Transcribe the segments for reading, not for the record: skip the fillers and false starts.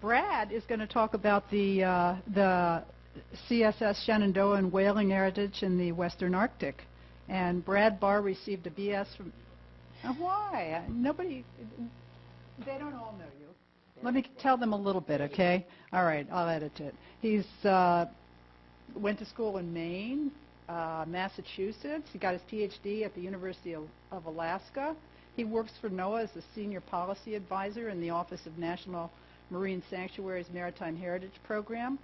Brad is going to talk about the CSS Shenandoah and whaling heritage in the Western Arctic. And Brad Barr received a BS from... why? Nobody... They don't all know you. Let me tell them a little bit, okay? All right, I'll edit it. He's went to school in Maine, Massachusetts. He got his PhD at the University of Alaska. He works for NOAA as a senior policy advisor in the Office of National Marine Sanctuaries Maritime Heritage Program.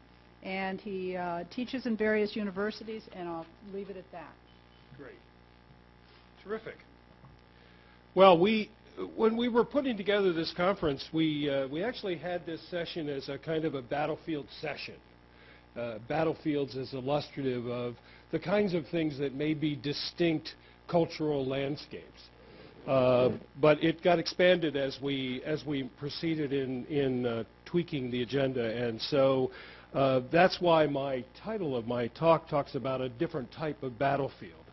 And he teaches in various universities, and I'll leave it at that. Great. Terrific. Well, when we were putting together this conference, we actually had this session as a kind of a battlefield session. Battlefields as illustrative of the kinds of things that may be distinct cultural landscapes. But it got expanded as we proceeded in tweaking the agenda, and so that's why my title of my talk talks about a different type of battlefield.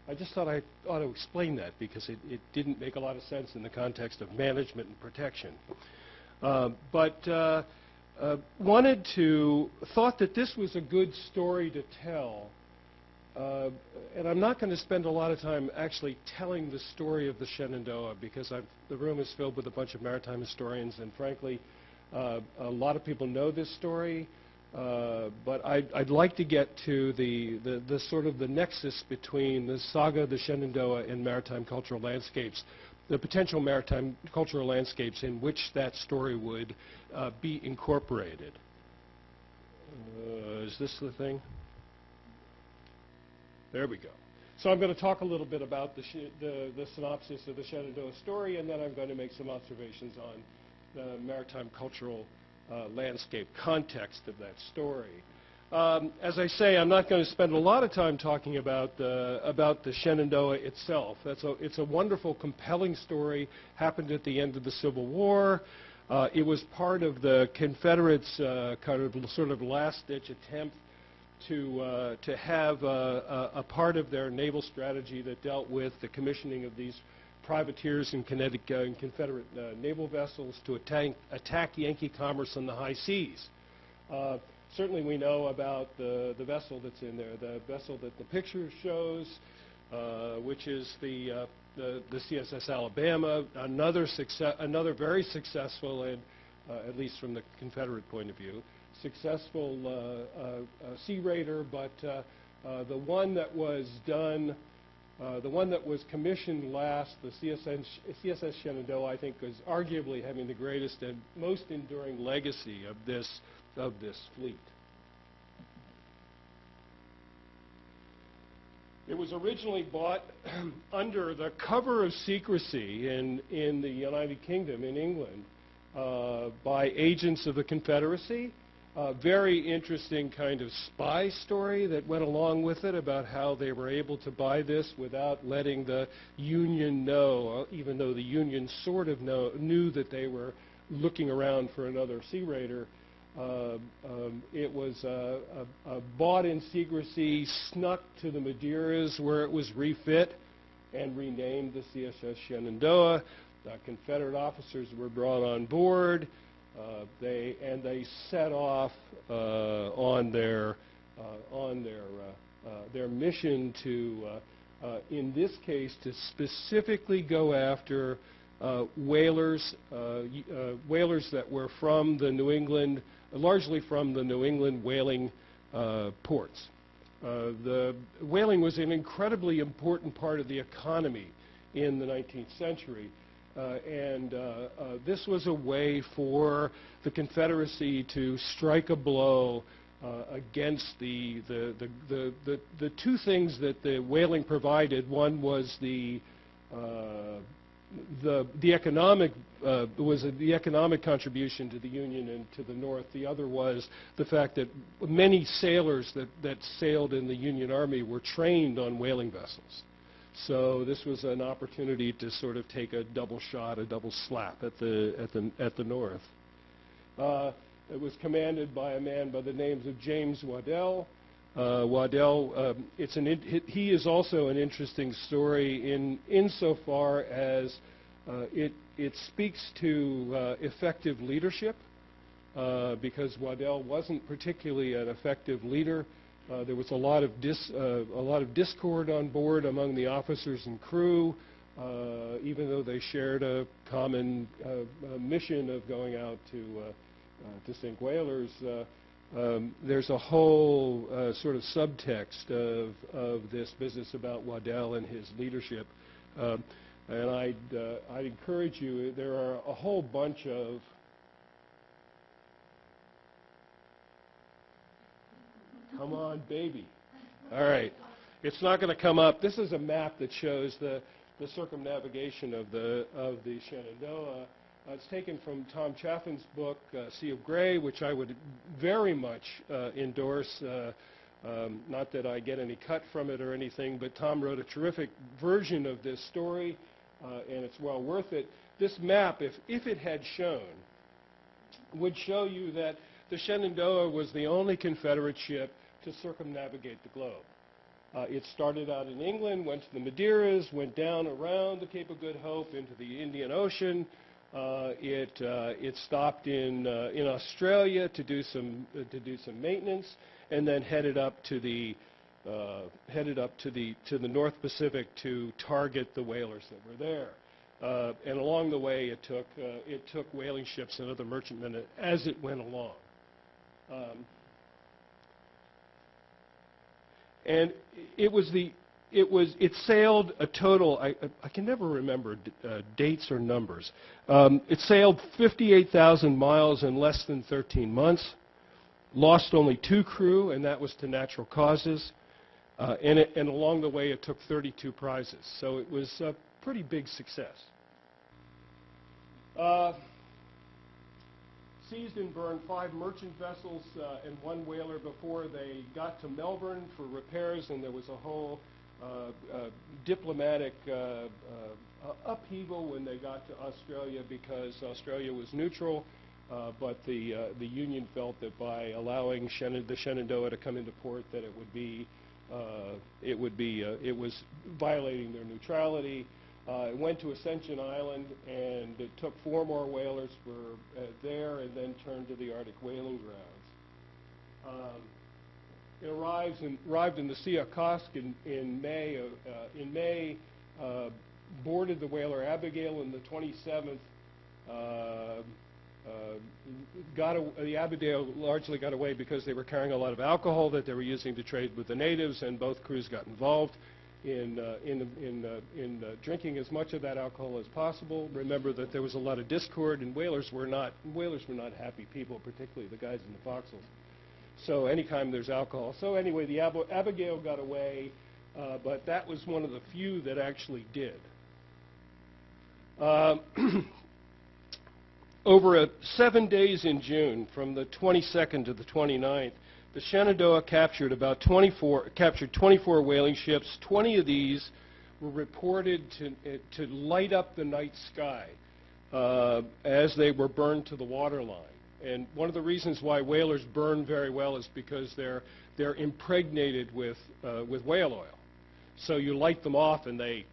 I just thought I ought to explain that because it didn't make a lot of sense in the context of management and protection. Thought that this was a good story to tell. And I'm not going to spend a lot of time actually telling the story of the Shenandoah because the room is filled with a bunch of maritime historians, and frankly, a lot of people know this story. But I'd like to get to the sort of the nexus between the saga of the Shenandoah and maritime cultural landscapes, the potential maritime cultural landscapes in which that story would be incorporated. Is this the thing? There we go. So I'm going to talk a little bit about the synopsis of the Shenandoah story, and then I'm going to make some observations on the maritime cultural landscape context of that story. As I say, I'm not going to spend a lot of time talking about the Shenandoah itself. It's a wonderful, compelling story. Happened at the end of the Civil War. It was part of the Confederates' kind of sort of last-ditch attempt to have a part of their naval strategy that dealt with the commissioning of these privateers and Confederate naval vessels to attack Yankee commerce on the high seas. Certainly we know about the vessel that's in there, the vessel that the picture shows, which is the CSS Alabama, another very successful, and at least from the Confederate point of view, successful sea raider, but the one that was done, the one that was commissioned last, the CSS Shenandoah, I think, is arguably having the greatest and most enduring legacy of this fleet. It was originally bought under the cover of secrecy in the United Kingdom, in England, by agents of the Confederacy. Very interesting kind of spy story that went along with it about how they were able to buy this without letting the Union know, even though the Union sort of knew that they were looking around for another sea raider. It was bought in secrecy, snuck to the Madeiras where it was refit and renamed the CSS Shenandoah. Confederate officers were brought on board. They set off on their mission to, in this case, to specifically go after whalers that were from the New England, largely from the New England whaling ports. The whaling was an incredibly important part of the economy in the 19th century. This was a way for the Confederacy to strike a blow against the two things that the whaling provided. One was the economic contribution to the Union and to the North. The other was the fact that many sailors that sailed in the Union Army were trained on whaling vessels. So this was an opportunity to sort of take a double shot, a double slap at the North. It was commanded by a man by the names of James Waddell. Waddell, he is also an interesting story insofar as it speaks to effective leadership because Waddell wasn't particularly an effective leader. There was a lot of discord on board among the officers and crew, even though they shared a common mission of going out to sink whalers. There's a whole sort of subtext of this business about Waddell and his leadership. And I'd encourage you, there are a whole bunch of come on, baby. All right. It's not going to come up. This is a map that shows the circumnavigation of the Shenandoah. It's taken from Tom Chaffin's book, Sea of Gray, which I would very much endorse. Not that I get any cut from it or anything, but Tom wrote a terrific version of this story, and it's well worth it. This map, if it had shown, would show you that the Shenandoah was the only Confederate ship to circumnavigate the globe. It started out in England, went to the Madeiras, went down around the Cape of Good Hope into the Indian Ocean. It stopped in Australia to do some maintenance, and then headed up to the North Pacific to target the whalers that were there. And along the way, it took whaling ships and other merchantmen as it went along. And it sailed a total, I can never remember dates or numbers. It sailed 58,000 miles in less than 13 months, lost only 2 crew, and that was to natural causes. And along the way, it took 32 prizes. So it was a pretty big success. Seized and burned 5 merchant vessels and 1 whaler before they got to Melbourne for repairs, and there was a whole diplomatic upheaval when they got to Australia, because Australia was neutral, but the Union felt that by allowing the Shenandoah to come into port, that it was violating their neutrality. It went to Ascension Island, and it took 4 more whalers there, and then turned to the Arctic whaling grounds. It arrived in the Sea of Kosk in May. Boarded the whaler Abigail on the 27th. The Abigail largely got away because they were carrying a lot of alcohol that they were using to trade with the natives, and both crews got involved in drinking as much of that alcohol as possible. Remember that there was a lot of discord, and whalers were not happy people, particularly the guys in the forecastles. So anytime there's alcohol. So anyway, the Abigail got away, but that was one of the few that actually did. Over 7 days in June, from the 22nd to the 29th, the Shenandoah captured 24 whaling ships. 20 of these were reported to light up the night sky as they were burned to the waterline. And one of the reasons why whalers burn very well is because they're impregnated with whale oil. So you light them off, and they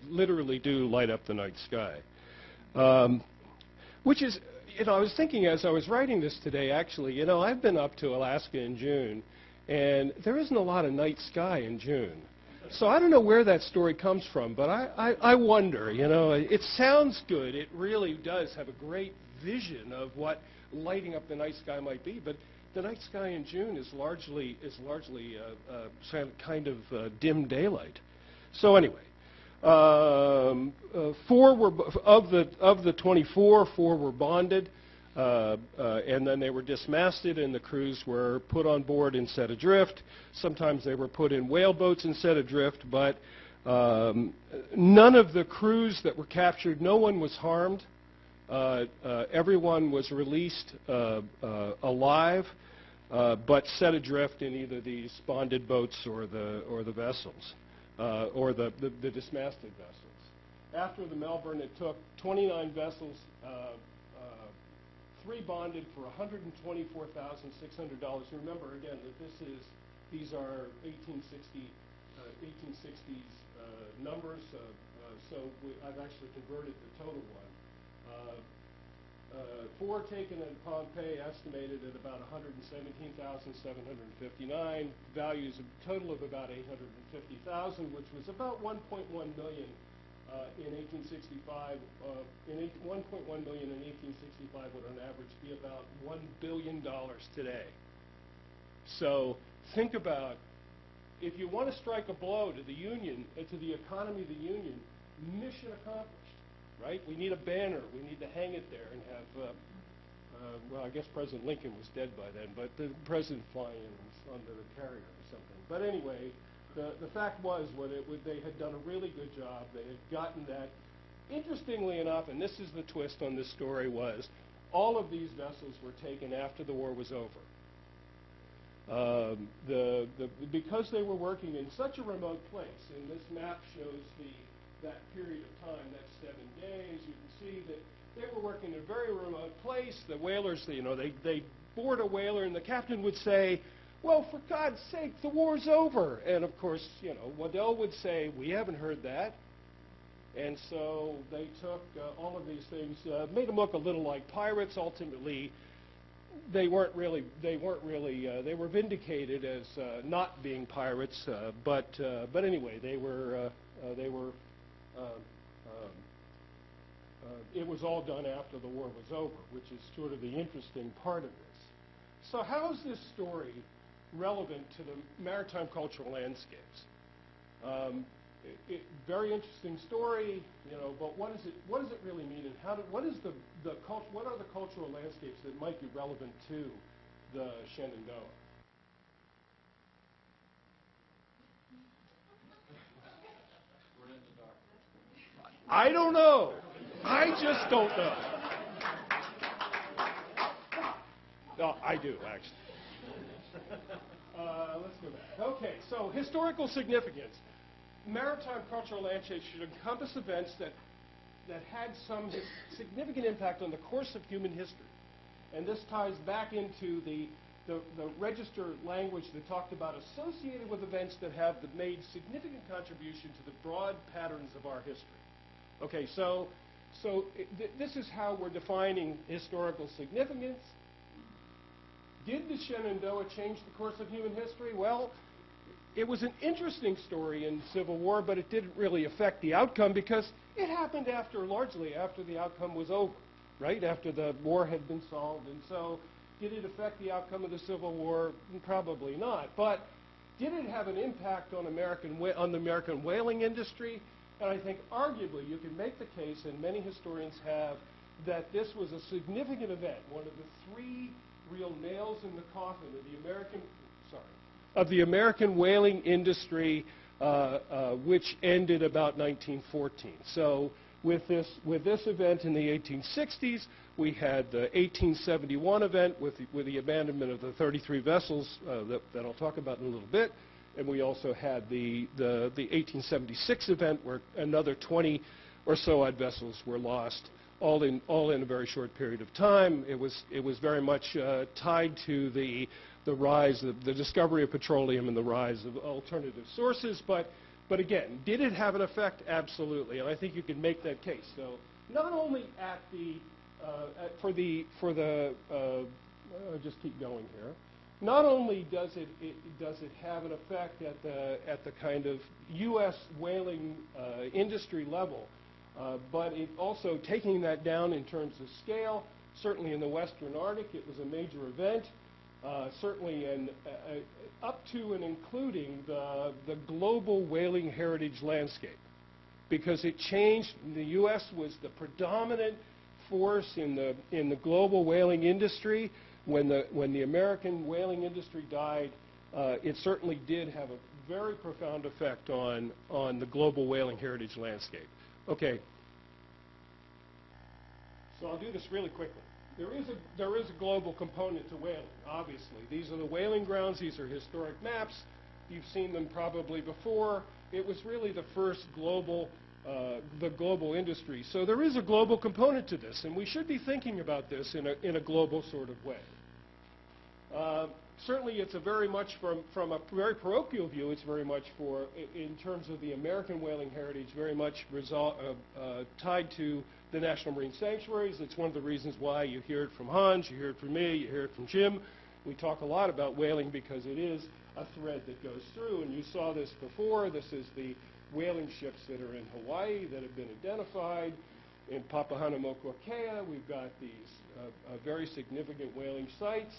literally do light up the night sky. Which is, I was thinking as I was writing this today, actually, I've been up to Alaska in June, and there isn't a lot of night sky in June. So I don't know where that story comes from, but I wonder, it sounds good. It really does have a great vision of what lighting up the night sky might be, but the night sky in June is largely kind of dim daylight. So anyway. 4 were of the 24. 4 were bonded, and then they were dismasted, and the crews were put on board and set adrift. Sometimes they were put in whaleboats and set adrift, but none of the crews that were captured, no one was harmed. Everyone was released alive, but set adrift in either these bonded boats or the vessels. Or the dismasted vessels. After the Melbourne, it took 29 vessels, 3 bonded for $124,600. Remember again that these are 1860s numbers. So I've actually converted the total one. 4 taken at Pompeii estimated at about 117,759, values a total of about 850,000, which was about 1.1 million in 1865. 1.1 million in 1865 would on average be about $1 billion today. So think about, if you want to strike a blow to the Union, to the economy of the Union, mission accomplished. Right? We need a banner. We need to hang it there and have, well, I guess President Lincoln was dead by then, but the president flying in on the carrier or something. But anyway, the fact was they had done a really good job. They had gotten that. Interestingly enough, and this is the twist on this story, was all of these vessels were taken after the war was over. Because they were working in such a remote place, and this map shows that period of time, that's 7 days. You can see that they were working in a very remote place. The whalers, they board a whaler, and the captain would say, well, for God's sake, the war's over. And of course, Waddell would say, we haven't heard that. And so they took all of these things, made them look a little like pirates. Ultimately, they were vindicated as not being pirates. But anyway, it was all done after the war was over, which is sort of the interesting part of this. So how is this story relevant to the maritime cultural landscapes? Very interesting story, but what does it really mean, and what are the cultural landscapes that might be relevant to the Shenandoah? I don't know. I just don't know. No, I do, actually. Let's go back. Okay, so historical significance. Maritime cultural landscapes should encompass events that had some significant impact on the course of human history. And this ties back into the register language that talked about associated with events that have made significant contribution to the broad patterns of our history. Okay, so this is how we're defining historical significance. Did the Shenandoah change the course of human history? Well, it was an interesting story in Civil War, but it didn't really affect the outcome because it happened largely after the outcome was over, right? After the war had been solved. And so did it affect the outcome of the Civil War? Probably not. But did it have an impact on the American whaling industry? And I think arguably you can make the case, and many historians have, that this was a significant event, one of the 3 real nails in the coffin of the American whaling industry, which ended about 1914. So with this event in the 1860s, we had the 1871 event with the abandonment of the 33 vessels that I'll talk about in a little bit. And we also had the 1876 event where another 20 or so odd vessels were lost, all in a very short period of time. It was very much tied to the rise of the discovery of petroleum and the rise of alternative sources. But again, did it have an effect? Absolutely, and I think you can make that case. So not only I'll just keep going here. Not only does it have an effect at the kind of U.S. whaling industry level, but it also, taking that down in terms of scale, certainly in the Western Arctic, it was a major event. Certainly up to and including the global whaling heritage landscape, because it changed. The U.S. was the predominant force in the global whaling industry. When the American whaling industry died, it certainly did have a very profound effect on the global whaling heritage landscape. Okay, so I'll do this really quickly. There is a global component to whaling, obviously. These are the whaling grounds. These are historic maps. You've seen them probably before. It was really the first global industry. So there is a global component to this, and we should be thinking about this in a global sort of way. Certainly, it's a very much from a very parochial view. It's very much in terms of the American whaling heritage, very much tied to the National Marine Sanctuaries. It's one of the reasons why you hear it from Hans, you hear it from me, you hear it from Jim. We talk a lot about whaling because it is a thread that goes through. And you saw this before. This is the whaling ships that are in Hawaii that have been identified. In Papahanaumokuakea, we've got these very significant whaling sites.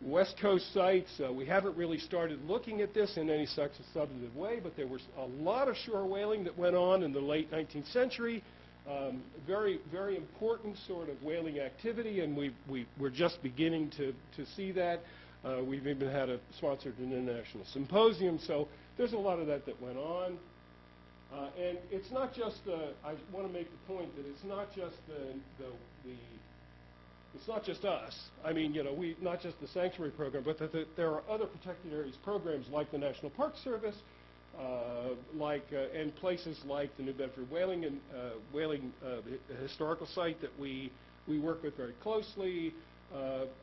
West Coast sites, we haven't really started looking at this in any such a substantive way, but there was a lot of shore whaling that went on in the late 19th century. Very, very important sort of whaling activity, and we're just beginning to see that. We've even had sponsored an international symposium, so there's a lot of that went on. And it's not just I want to make the point that it's not just it's not just us. I mean, not just the sanctuary program, but that there are other protected areas programs like the National Park Service, and places like the New Bedford Whaling Historical Site that we work with very closely.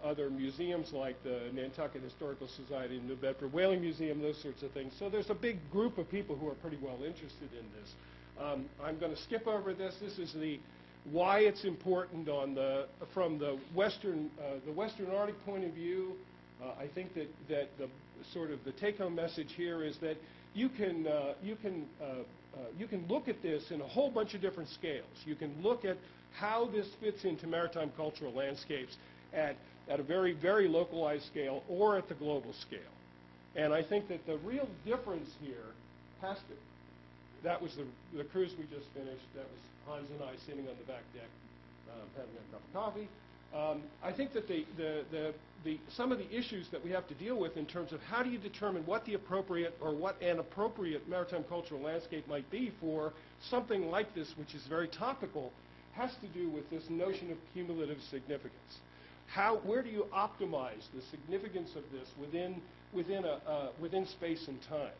Other museums like the Nantucket Historical Society and New Bedford Whaling Museum, those sorts of things. So there's a big group of people who are pretty well interested in this. I'm going to skip over this. This is why it's important from the Western Arctic point of view. I think that the sort of the take-home message here is that you can look at this in a whole bunch of different scales. You can look at how this fits into maritime cultural landscapes at a very, very localized scale or at the global scale. And I think that the real difference here has to, that was the cruise we just finished. That was Hans and I sitting on the back deck having a cup of coffee. I think that some of the issues that we have to deal with in terms of how do you determine what the appropriate or what an appropriate maritime cultural landscape might be for something like this, which is very topical, has to do with this notion of cumulative significance. Where do you optimize the significance of this within space and time?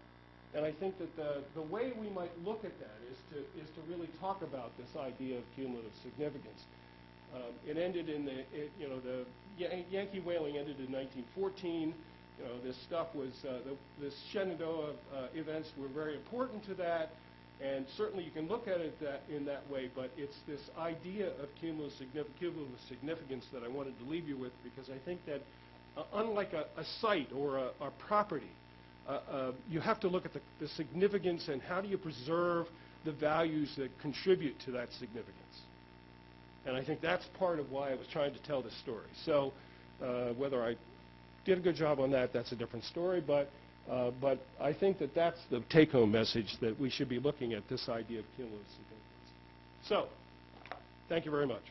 And I think that the way we might look at that is to really talk about this idea of cumulative significance. It ended in the Yankee whaling ended in 1914. This stuff was the Shenandoah events were very important to that, and certainly you can look at it in that way. But it's this idea of cumulative significance that I wanted to leave you with, because I think that unlike a site or a property, you have to look at the significance and how do you preserve the values that contribute to that significance. And I think that's part of why I was trying to tell this story. So whether I did a good job on that, that's a different story. But I think that that's the take-home message, that we should be looking at this idea of cumulative significance. So thank you very much.